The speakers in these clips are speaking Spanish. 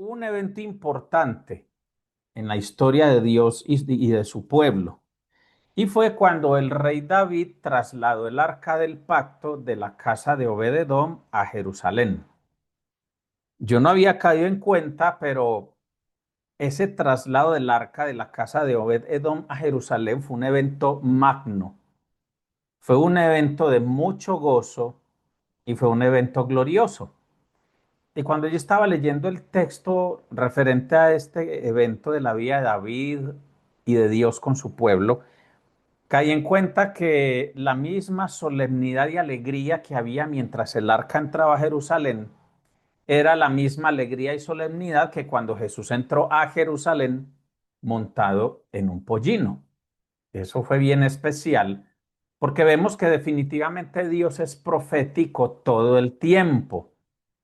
un evento importante en la historia de Dios y de su pueblo. Y fue cuando el rey David trasladó el arca del pacto de la casa de Obed-Edom a Jerusalén. Yo no había caído en cuenta, pero ese traslado del arca de la casa de Obed-Edom a Jerusalén fue un evento magno. Fue un evento de mucho gozo y fue un evento glorioso. Y cuando yo estaba leyendo el texto referente a este evento de la vida de David y de Dios con su pueblo, caí en cuenta que la misma solemnidad y alegría que había mientras el arca entraba a Jerusalén era la misma alegría y solemnidad que cuando Jesús entró a Jerusalén montado en un pollino. Eso fue bien especial porque vemos que definitivamente Dios es profético todo el tiempo.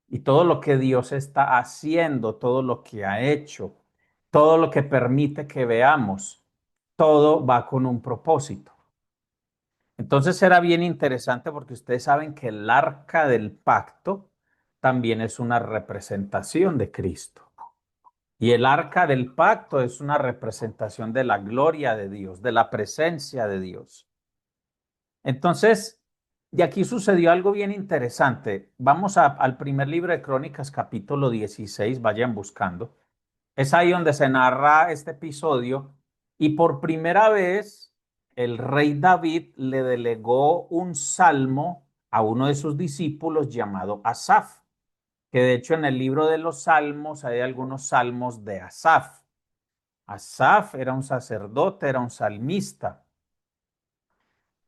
Y todo lo que Dios está haciendo, todo lo que ha hecho, todo lo que permite que veamos, todo va con un propósito. Entonces era bien interesante porque ustedes saben que el arca del pacto también es una representación de Cristo. Y el arca del pacto es una representación de la gloria de Dios, de la presencia de Dios. Entonces, y aquí sucedió algo bien interesante. Vamos al primer libro de Crónicas, capítulo 16, vayan buscando. Es ahí donde se narra este episodio y por primera vez el rey David le delegó un salmo a uno de sus discípulos llamado Asaf, que de hecho en el libro de los salmos hay algunos salmos de Asaf. Asaf era un sacerdote, era un salmista.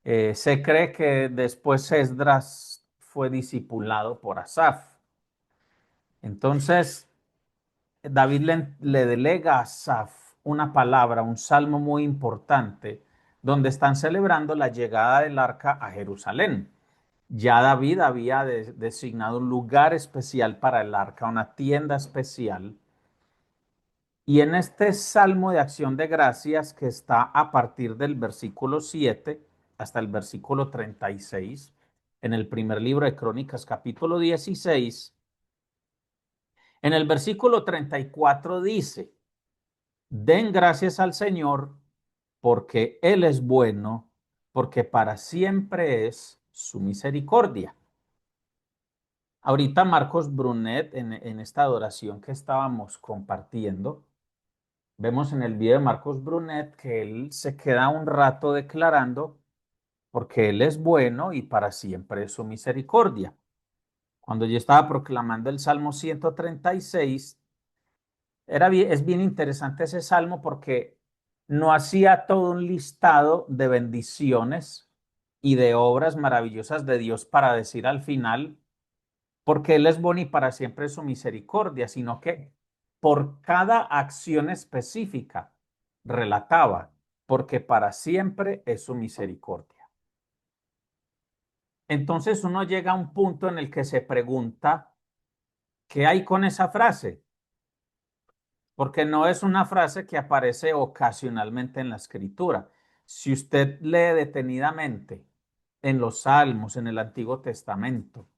Se cree que después Esdras fue discipulado por Asaf. Entonces, David le delega a Asaf una palabra, un salmo muy importante, donde están celebrando la llegada del arca a Jerusalén. Ya David había designado un lugar especial para el arca, una tienda especial. Y en este salmo de acción de gracias que está a partir del versículo 7 hasta el versículo 36, en el primer libro de Crónicas, capítulo 16, en el versículo 34 dice, den gracias al Señor porque Él es bueno, porque para siempre es su misericordia. Ahorita Marcos Brunet, en esta adoración que estábamos compartiendo, vemos en el video de Marcos Brunet que él se queda un rato declarando porque él es bueno y para siempre es su misericordia. Cuando yo estaba proclamando el Salmo 136, es bien interesante ese salmo porque no hacía todo un listado de bendiciones y de obras maravillosas de Dios para decir al final, porque Él es bueno y para siempre es su misericordia, sino que por cada acción específica relataba, porque para siempre es su misericordia. Entonces uno llega a un punto en el que se pregunta, ¿qué hay con esa frase? Porque no es una frase que aparece ocasionalmente en la escritura. Si usted lee detenidamente en los Salmos, en el Antiguo Testamento,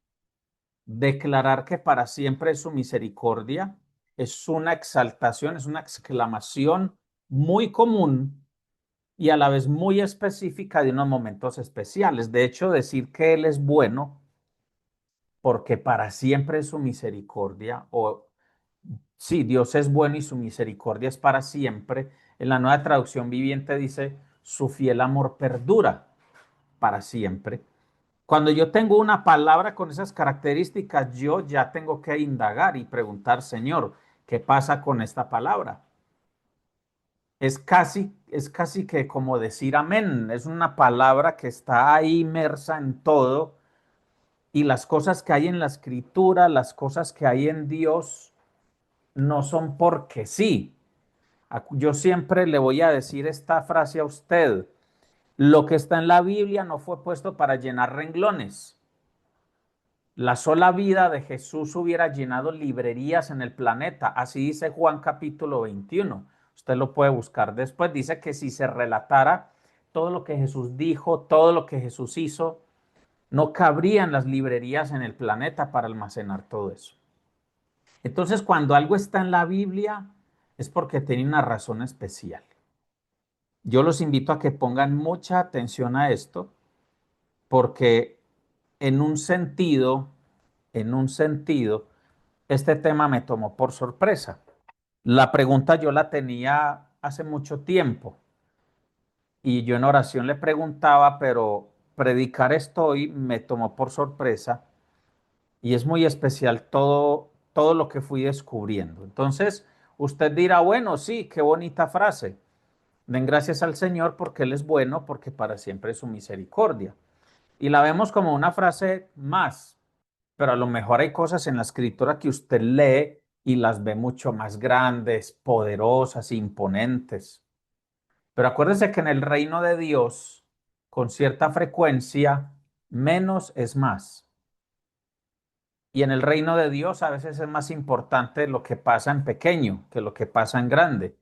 declarar que para siempre es su misericordia es una exaltación, es una exclamación muy común y a la vez muy específica de unos momentos especiales. De hecho, decir que Él es bueno porque para siempre es su misericordia, o sí, Dios es bueno y su misericordia es para siempre. En la Nueva Traducción Viviente dice, su fiel amor perdura para siempre. Cuando yo tengo una palabra con esas características, yo ya tengo que indagar y preguntar, Señor, ¿qué pasa con esta palabra? Es casi que como decir amén. Es una palabra que está ahí inmersa en todo y las cosas que hay en la escritura, las cosas que hay en Dios, no son porque sí. Yo siempre le voy a decir esta frase a usted. Lo que está en la Biblia no fue puesto para llenar renglones. La sola vida de Jesús hubiera llenado librerías en el planeta. Así dice Juan capítulo 21. Usted lo puede buscar después. Dice que si se relatara todo lo que Jesús dijo, todo lo que Jesús hizo, no cabrían las librerías en el planeta para almacenar todo eso. Entonces, cuando algo está en la Biblia, es porque tiene una razón especial. Yo los invito a que pongan mucha atención a esto, porque en un sentido, en un sentido, este tema me tomó por sorpresa. La pregunta yo la tenía hace mucho tiempo y yo en oración le preguntaba, pero predicar esto hoy me tomó por sorpresa y es muy especial todo lo que fui descubriendo. Entonces, usted dirá, bueno, sí, qué bonita frase. Den gracias al Señor porque Él es bueno, porque para siempre es su misericordia. Y la vemos como una frase más, pero a lo mejor hay cosas en la escritura que usted lee y las ve mucho más grandes, poderosas, imponentes. Pero acuérdese que en el reino de Dios, con cierta frecuencia, menos es más. Y en el reino de Dios a veces es más importante lo que pasa en pequeño que lo que pasa en grande,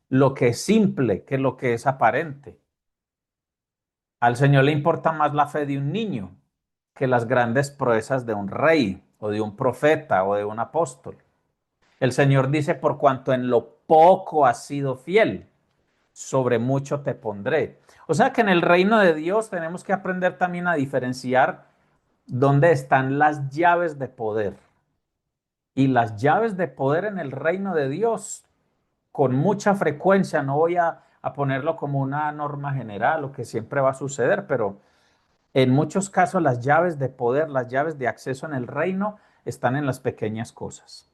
lo que es simple que lo que es aparente. Al Señor le importa más la fe de un niño que las grandes proezas de un rey o de un profeta o de un apóstol. El Señor dice, por cuanto en lo poco has sido fiel, sobre mucho te pondré. O sea que en el reino de Dios tenemos que aprender también a diferenciar dónde están las llaves de poder. Y las llaves de poder en el reino de Dios, con mucha frecuencia, no voy a ponerlo como una norma general o que siempre va a suceder, pero en muchos casos las llaves de poder, las llaves de acceso en el reino están en las pequeñas cosas.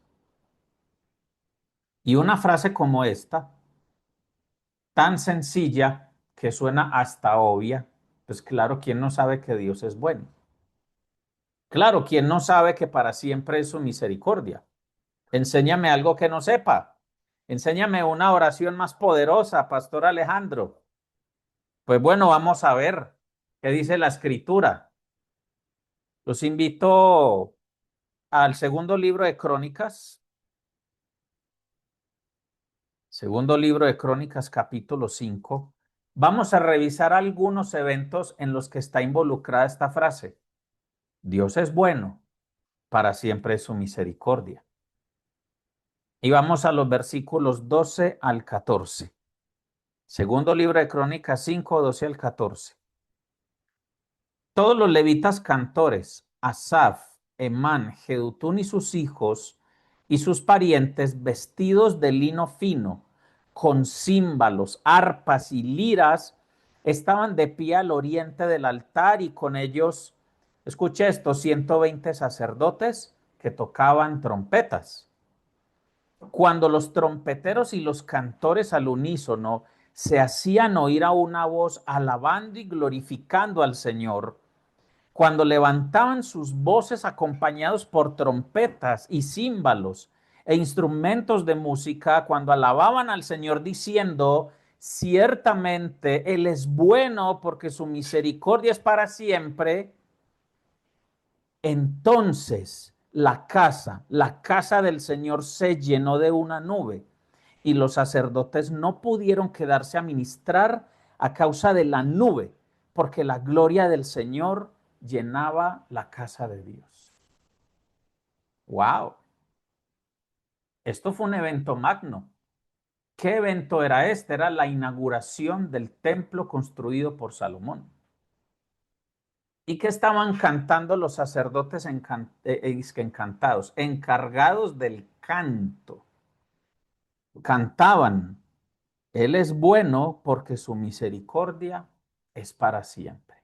Y una frase como esta, tan sencilla que suena hasta obvia, pues claro, ¿quién no sabe que Dios es bueno? Claro, ¿quién no sabe que para siempre es su misericordia? Enséñame algo que no sepa. Enséñame una oración más poderosa, Pastor Alejandro. Pues bueno, vamos a ver qué dice la escritura. Los invito al segundo libro de Crónicas, segundo libro de Crónicas, capítulo 5. Vamos a revisar algunos eventos en los que está involucrada esta frase. Dios es bueno, para siempre es su misericordia. Y vamos a los versículos 12 al 14. Segundo libro de Crónicas 5, 12 al 14. Todos los levitas cantores, Asaf, Emán, Jedutún y sus hijos y sus parientes, vestidos de lino fino, con címbalos, arpas y liras, estaban de pie al oriente del altar y con ellos, escuche esto, 120 sacerdotes que tocaban trompetas. Cuando los trompeteros y los cantores al unísono se hacían oír a una voz alabando y glorificando al Señor, cuando levantaban sus voces acompañados por trompetas y címbalos e instrumentos de música, cuando alababan al Señor diciendo, ciertamente Él es bueno porque su misericordia es para siempre, entonces la casa del Señor se llenó de una nube y los sacerdotes no pudieron quedarse a ministrar a causa de la nube, porque la gloria del Señor llenaba la casa de Dios. ¡Wow! Esto fue un evento magno. ¿Qué evento era este? Era la inauguración del templo construido por Salomón. ¿Y qué estaban cantando los sacerdotes encantados, encargados del canto? Cantaban, Él es bueno porque su misericordia es para siempre.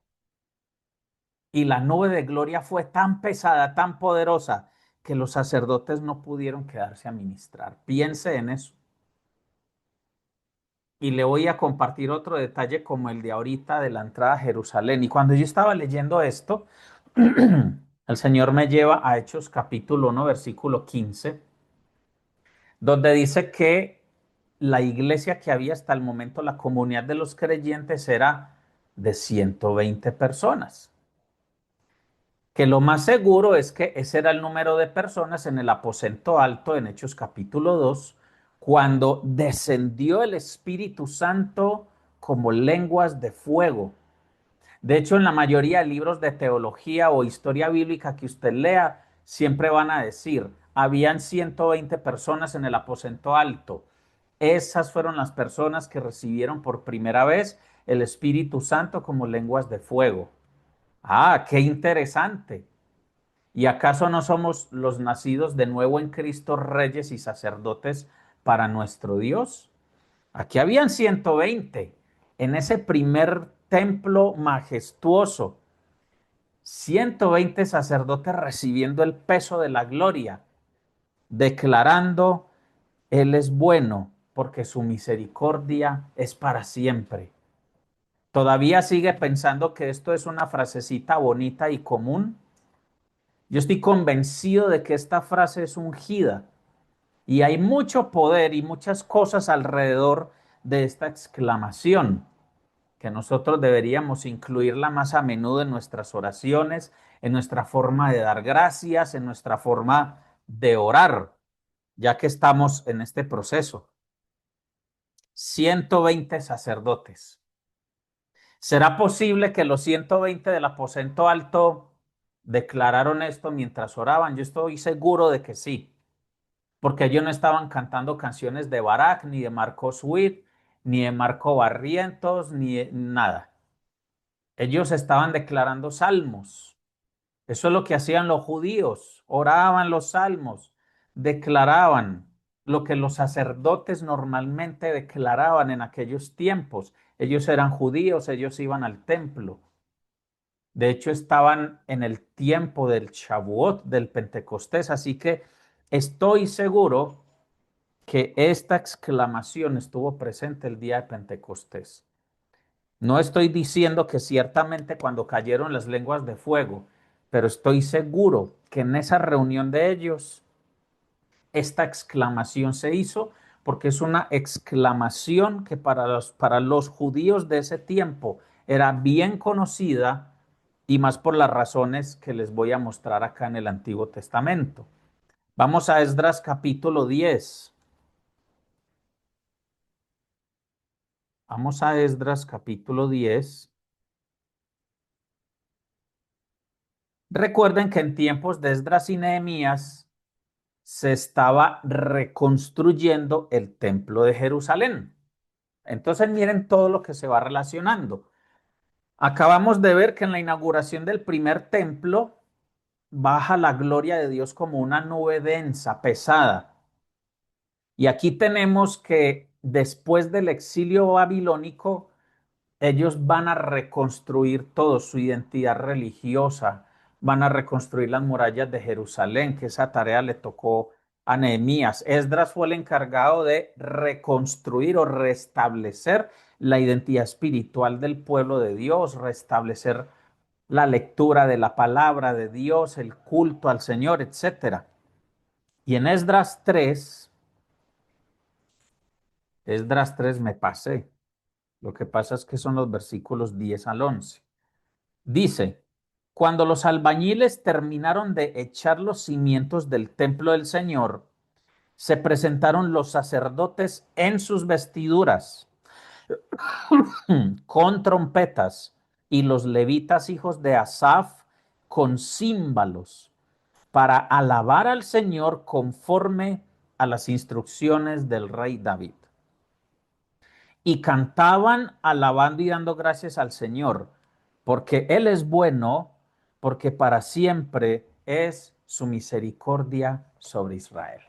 Y la nube de gloria fue tan pesada, tan poderosa, que los sacerdotes no pudieron quedarse a ministrar. Piense en eso. Y le voy a compartir otro detalle como el de ahorita de la entrada a Jerusalén. Y cuando yo estaba leyendo esto, el Señor me lleva a Hechos capítulo 1, versículo 15, donde dice que la iglesia que había hasta el momento, la comunidad de los creyentes, era de 120 personas. Que lo más seguro es que ese era el número de personas en el aposento alto en Hechos capítulo 2, cuando descendió el Espíritu Santo como lenguas de fuego. De hecho, en la mayoría de libros de teología o historia bíblica que usted lea, siempre van a decir, habían 120 personas en el aposento alto. Esas fueron las personas que recibieron por primera vez el Espíritu Santo como lenguas de fuego. Ah, qué interesante. ¿Y acaso no somos los nacidos de nuevo en Cristo, reyes y sacerdotes para nuestro Dios? Aquí habían 120 en ese primer templo majestuoso. 120 sacerdotes recibiendo el peso de la gloria, declarando, Él es bueno porque su misericordia es para siempre. ¿Todavía sigue pensando que esto es una frasecita bonita y común? Yo estoy convencido de que esta frase es ungida y hay mucho poder y muchas cosas alrededor de esta exclamación, que nosotros deberíamos incluirla más a menudo en nuestras oraciones, en nuestra forma de dar gracias, en nuestra forma de orar, ya que estamos en este proceso. 120 sacerdotes. ¿Será posible que los 120 del aposento alto declararon esto mientras oraban? Yo estoy seguro de que sí, porque ellos no estaban cantando canciones de Barak, ni de Marcos Witt, ni de Marco Barrientos, ni de nada. Ellos estaban declarando salmos. Eso es lo que hacían los judíos. Oraban los salmos, declaraban lo que los sacerdotes normalmente declaraban en aquellos tiempos. Ellos eran judíos, ellos iban al templo. De hecho, estaban en el tiempo del Shavuot, del Pentecostés, así que estoy seguro que esta exclamación estuvo presente el día de Pentecostés. No estoy diciendo que ciertamente cuando cayeron las lenguas de fuego, pero estoy seguro que en esa reunión de ellos, esta exclamación se hizo porque es una exclamación que para los judíos de ese tiempo era bien conocida y más por las razones que les voy a mostrar acá en el Antiguo Testamento. Vamos a Esdras capítulo 10. Vamos a Esdras capítulo 10. Recuerden que en tiempos de Esdras y Nehemías se estaba reconstruyendo el templo de Jerusalén. Entonces miren todo lo que se va relacionando. Acabamos de ver que en la inauguración del primer templo baja la gloria de Dios como una nube densa, pesada. Y aquí tenemos que después del exilio babilónico, ellos van a reconstruir todo, su identidad religiosa, van a reconstruir las murallas de Jerusalén, que esa tarea le tocó a Nehemías. Esdras fue el encargado de reconstruir o restablecer la identidad espiritual del pueblo de Dios, restablecer la lectura de la palabra de Dios, el culto al Señor, etcétera. Y en Esdras 3 me pasé. Lo que pasa es que son los versículos 10 al 11. Dice, cuando los albañiles terminaron de echar los cimientos del templo del Señor, se presentaron los sacerdotes en sus vestiduras con trompetas y los levitas hijos de Asaf con címbalos para alabar al Señor conforme a las instrucciones del rey David. Y cantaban alabando y dando gracias al Señor, porque Él es bueno, porque para siempre es su misericordia sobre Israel.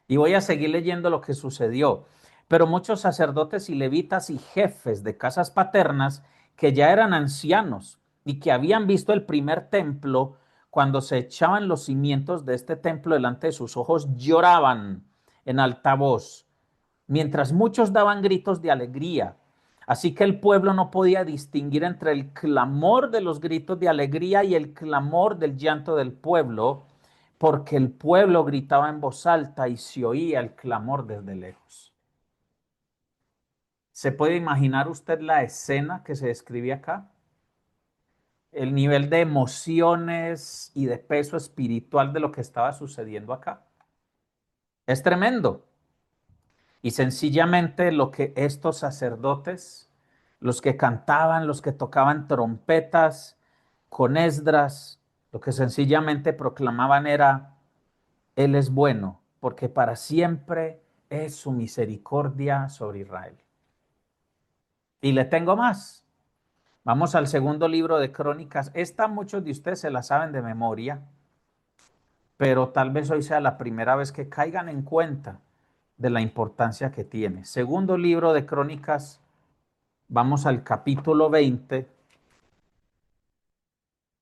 Y voy a seguir leyendo lo que sucedió. Pero muchos sacerdotes y levitas y jefes de casas paternas que ya eran ancianos y que habían visto el primer templo, cuando se echaban los cimientos de este templo delante de sus ojos, lloraban en alta voz mientras muchos daban gritos de alegría. Así que el pueblo no podía distinguir entre el clamor de los gritos de alegría y el clamor del llanto del pueblo, porque el pueblo gritaba en voz alta y se oía el clamor desde lejos. ¿Se puede imaginar usted la escena que se describe acá? El nivel de emociones y de peso espiritual de lo que estaba sucediendo acá. Es tremendo. Y sencillamente lo que estos sacerdotes, los que cantaban, los que tocaban trompetas con Esdras, lo que sencillamente proclamaban era, Él es bueno, porque para siempre es su misericordia sobre Israel. Y le tengo más. Vamos al segundo libro de Crónicas. Esta muchos de ustedes se la saben de memoria, pero tal vez hoy sea la primera vez que caigan en cuenta de la importancia que tiene. Segundo libro de Crónicas, vamos al capítulo 20,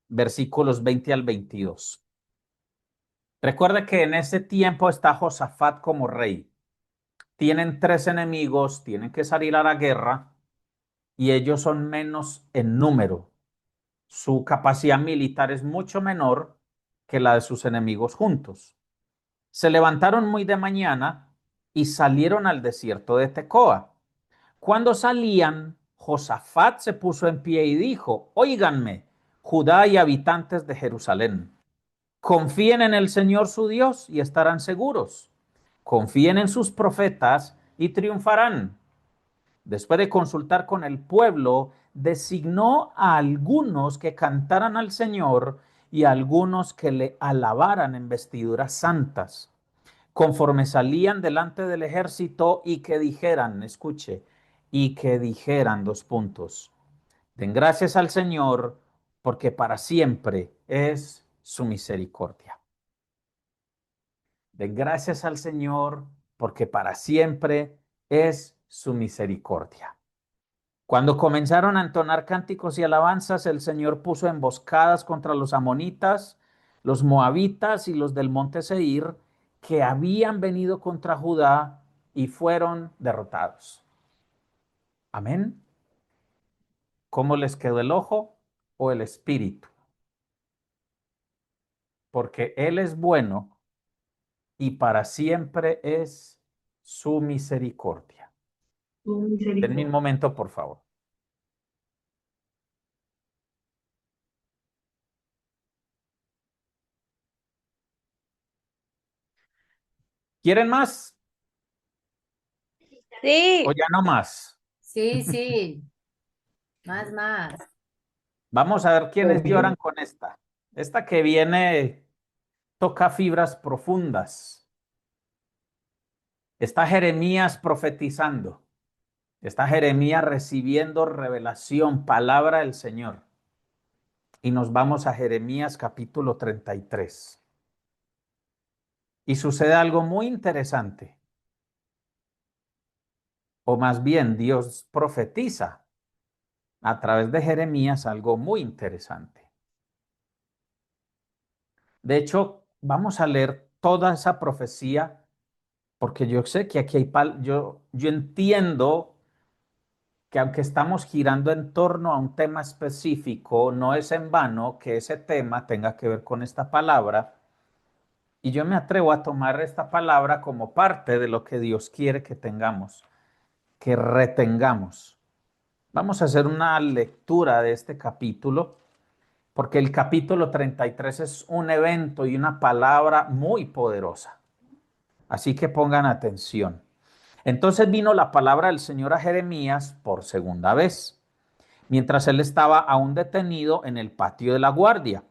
versículos 20 al 22. Recuerde que en ese tiempo está Josafat como rey. Tienen tres enemigos, tienen que salir a la guerra y ellos son menos en número. Su capacidad militar es mucho menor que la de sus enemigos juntos. Se levantaron muy de mañana y salieron al desierto de Tecoa. Cuando salían, Josafat se puso en pie y dijo: Óiganme, Judá y habitantes de Jerusalén, confíen en el Señor su Dios y estarán seguros. Confíen en sus profetas y triunfarán. Después de consultar con el pueblo, designó a algunos que cantaran al Señor y a algunos que le alabaran en vestiduras santas, conforme salían delante del ejército y que dijeran, escuche, y que dijeran dos puntos: den gracias al Señor, porque para siempre es su misericordia. Den gracias al Señor, porque para siempre es su misericordia. Cuando comenzaron a entonar cánticos y alabanzas, el Señor puso emboscadas contra los amonitas, los moabitas y los del monte Seir, que habían venido contra Judá y fueron derrotados. Amén. ¿Cómo les quedó el ojo o el espíritu? Porque Él es bueno y para siempre es su misericordia. Tu Denme un misericordia. momento, por favor. ¿Quieren más o Sí, ya no más? sí, sí, más. Vamos a ver quiénes lloran con esta. Esta que viene toca fibras profundas. Está Jeremías profetizando. Está Jeremías recibiendo revelación, palabra del Señor. Y nos vamos a Jeremías capítulo 33. Y sucede algo muy interesante. O más bien, Dios profetiza a través de Jeremías algo muy interesante. De hecho, vamos a leer toda esa profecía porque yo sé que aquí hay, yo entiendo que aunque estamos girando en torno a un tema específico, no es en vano que ese tema tenga que ver con esta palabra. Y yo me atrevo a tomar esta palabra como parte de lo que Dios quiere que tengamos, que retengamos. Vamos a hacer una lectura de este capítulo, porque el capítulo 33 es un evento y una palabra muy poderosa. Así que pongan atención. Entonces vino la palabra del Señor a Jeremías por segunda vez, mientras él estaba aún detenido en el patio de la guardia.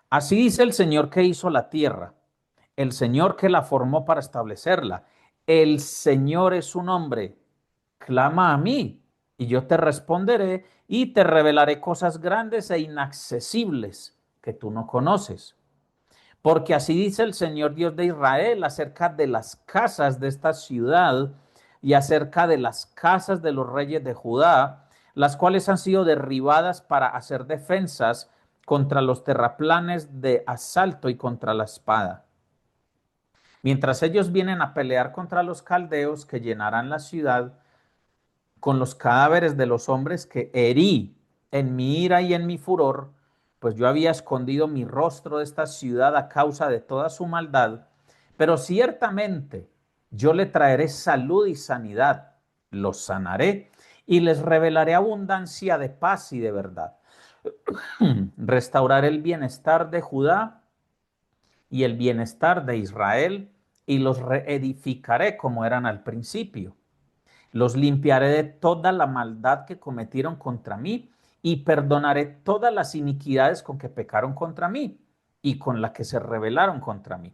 Así dice el Señor que hizo la tierra, el Señor que la formó para establecerla. El Señor es su nombre. Clama a mí y yo te responderé y te revelaré cosas grandes e inaccesibles que tú no conoces. Porque así dice el Señor Dios de Israel acerca de las casas de esta ciudad y acerca de las casas de los reyes de Judá, las cuales han sido derribadas para hacer defensas contra los terraplanes de asalto y contra la espada. Mientras ellos vienen a pelear contra los caldeos que llenarán la ciudad con los cadáveres de los hombres que herí en mi ira y en mi furor, pues yo había escondido mi rostro de esta ciudad a causa de toda su maldad, pero ciertamente yo le traeré salud y sanidad, los sanaré y les revelaré abundancia de paz y de verdad. Restauraré el bienestar de Judá y el bienestar de Israel y los reedificaré como eran al principio. Los limpiaré de toda la maldad que cometieron contra mí y perdonaré todas las iniquidades con que pecaron contra mí y con las que se rebelaron contra mí.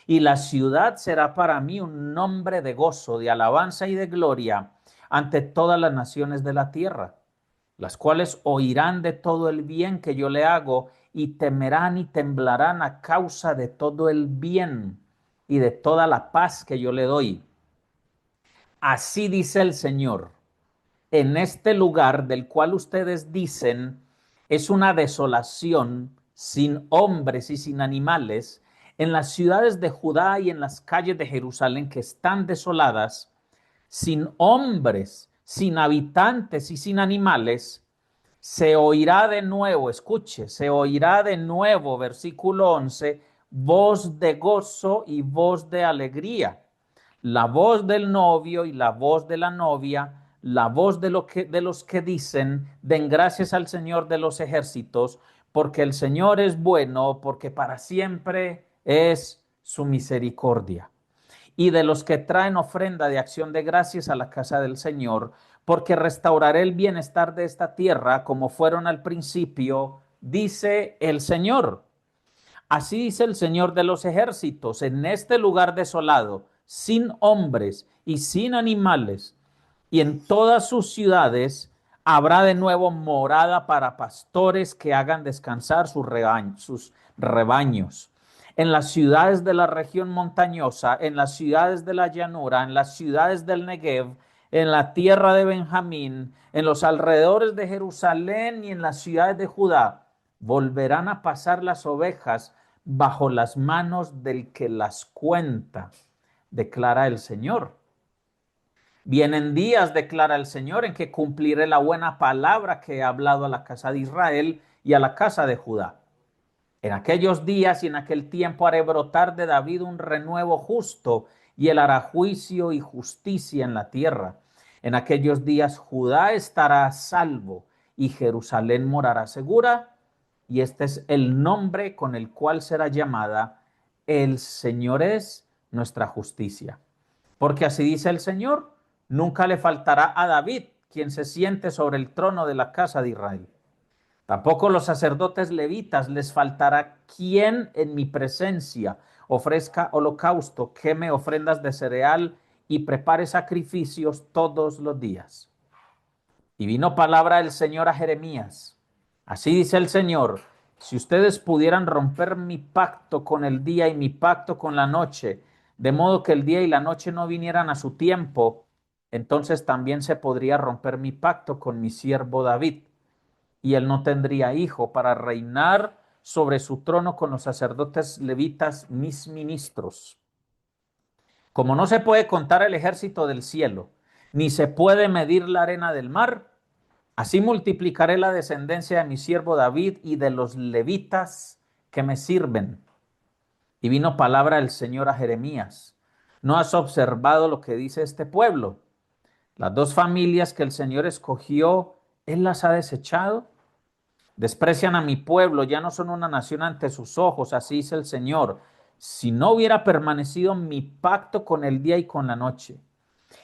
y la ciudad será para mí un nombre de gozo, de alabanza y de gloria ante todas las naciones de la tierra, las cuales oirán de todo el bien que yo le hago y temerán y temblarán a causa de todo el bien y de toda la paz que yo le doy. Así dice el Señor, en este lugar del cual ustedes dicen es una desolación sin hombres y sin animales, en las ciudades de Judá y en las calles de Jerusalén que están desoladas, sin hombres, sin habitantes y sin animales, se oirá de nuevo, escuche, se oirá de nuevo, versículo 11, voz de gozo y voz de alegría, la voz del novio y la voz de la novia, la voz de los que dicen, den gracias al Señor de los ejércitos, porque el Señor es bueno, porque para siempre es su misericordia. Y de los que traen ofrenda de acción de gracias a la casa del Señor, porque restauraré el bienestar de esta tierra como fueron al principio, dice el Señor. Así dice el Señor de los ejércitos, en este lugar desolado, sin hombres y sin animales, y en todas sus ciudades habrá de nuevo morada para pastores que hagan descansar sus rebaños. En las ciudades de la región montañosa, en las ciudades de la llanura, en las ciudades del Negev, en la tierra de Benjamín, en los alrededores de Jerusalén y en las ciudades de Judá, volverán a pasar las ovejas bajo las manos del que las cuenta, declara el Señor. Vienen días, declara el Señor, en que cumpliré la buena palabra que he hablado a la casa de Israel y a la casa de Judá. En aquellos días y en aquel tiempo haré brotar de David un renuevo justo, y él hará juicio y justicia en la tierra. En aquellos días Judá estará a salvo y Jerusalén morará segura, y este es el nombre con el cual será llamada: el Señor es nuestra justicia. Porque así dice el Señor, nunca le faltará a David quien se siente sobre el trono de la casa de Israel. Tampoco los sacerdotes levitas les faltará quien en mi presencia ofrezca holocausto, queme ofrendas de cereal y prepare sacrificios todos los días. Y vino palabra del Señor a Jeremías. Así dice el Señor, si ustedes pudieran romper mi pacto con el día y mi pacto con la noche, de modo que el día y la noche no vinieran a su tiempo, entonces también se podría romper mi pacto con mi siervo David, y él no tendría hijo para reinar sobre su trono con los sacerdotes levitas, mis ministros. Como no se puede contar el ejército del cielo, ni se puede medir la arena del mar, así multiplicaré la descendencia de mi siervo David y de los levitas que me sirven. Y vino palabra del Señor a Jeremías. ¿No has observado lo que dice este pueblo? Las dos familias que el Señor escogió, Él las ha desechado. Desprecian a mi pueblo, ya no son una nación ante sus ojos, así dice el Señor. Si no hubiera permanecido mi pacto con el día y con la noche,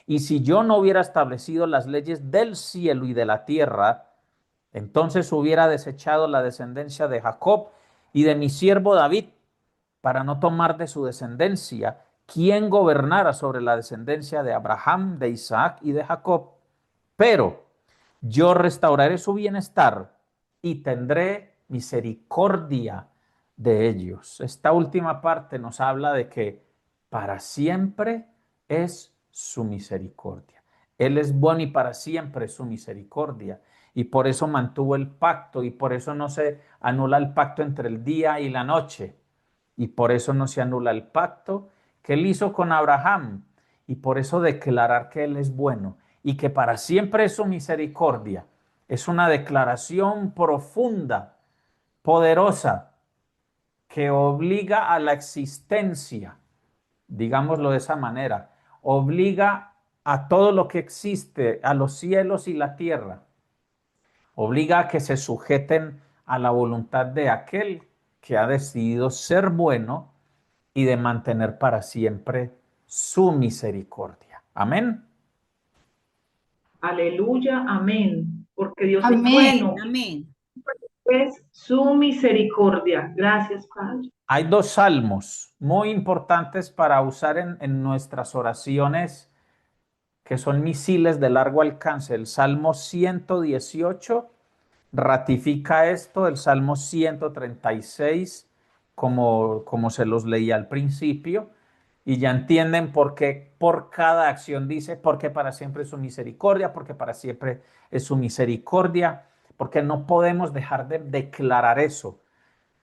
y si yo no hubiera establecido las leyes del cielo y de la tierra, entonces hubiera desechado la descendencia de Jacob y de mi siervo David, para no tomar de su descendencia quien gobernara sobre la descendencia de Abraham, de Isaac y de Jacob. Pero yo restauraré su bienestar y tendré misericordia de ellos. Esta última parte nos habla de que para siempre es su misericordia. Él es bueno y para siempre es su misericordia. Y por eso mantuvo el pacto y por eso no se anula el pacto entre el día y la noche. Y por eso no se anula el pacto que él hizo con Abraham. Y por eso declarar que él es bueno y que para siempre es su misericordia. Es una declaración profunda, poderosa, que obliga a la existencia, digámoslo de esa manera, obliga a todo lo que existe, a los cielos y la tierra, obliga a que se sujeten a la voluntad de aquel que ha decidido ser bueno y de mantener para siempre su misericordia. Amén. Aleluya, amén. Porque Dios es Amén, bueno. amén. es su misericordia. Gracias, Padre. Hay dos salmos muy importantes para usar en nuestras oraciones que son misiles de largo alcance. El Salmo 118 ratifica esto, el Salmo 136, como se los leí al principio, y ya entienden por qué por cada acción dice, porque para siempre es su misericordia, porque para siempre es su misericordia, porque no podemos dejar de declarar eso.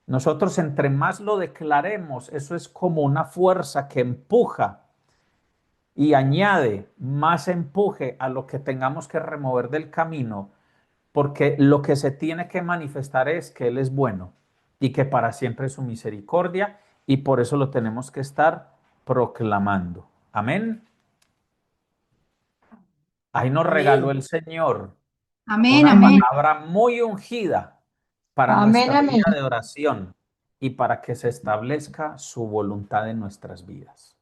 Nosotros entre más lo declaremos, eso es como una fuerza que empuja y añade más empuje a lo que tengamos que remover del camino, porque lo que se tiene que manifestar es que Él es bueno y que para siempre es su misericordia, y por eso lo tenemos que estar proclamando. Amén. Ahí nos regaló Amén. el Señor Amén, una amén. palabra muy ungida para Amén, nuestra amén. vida de oración y para que se establezca su voluntad en nuestras vidas.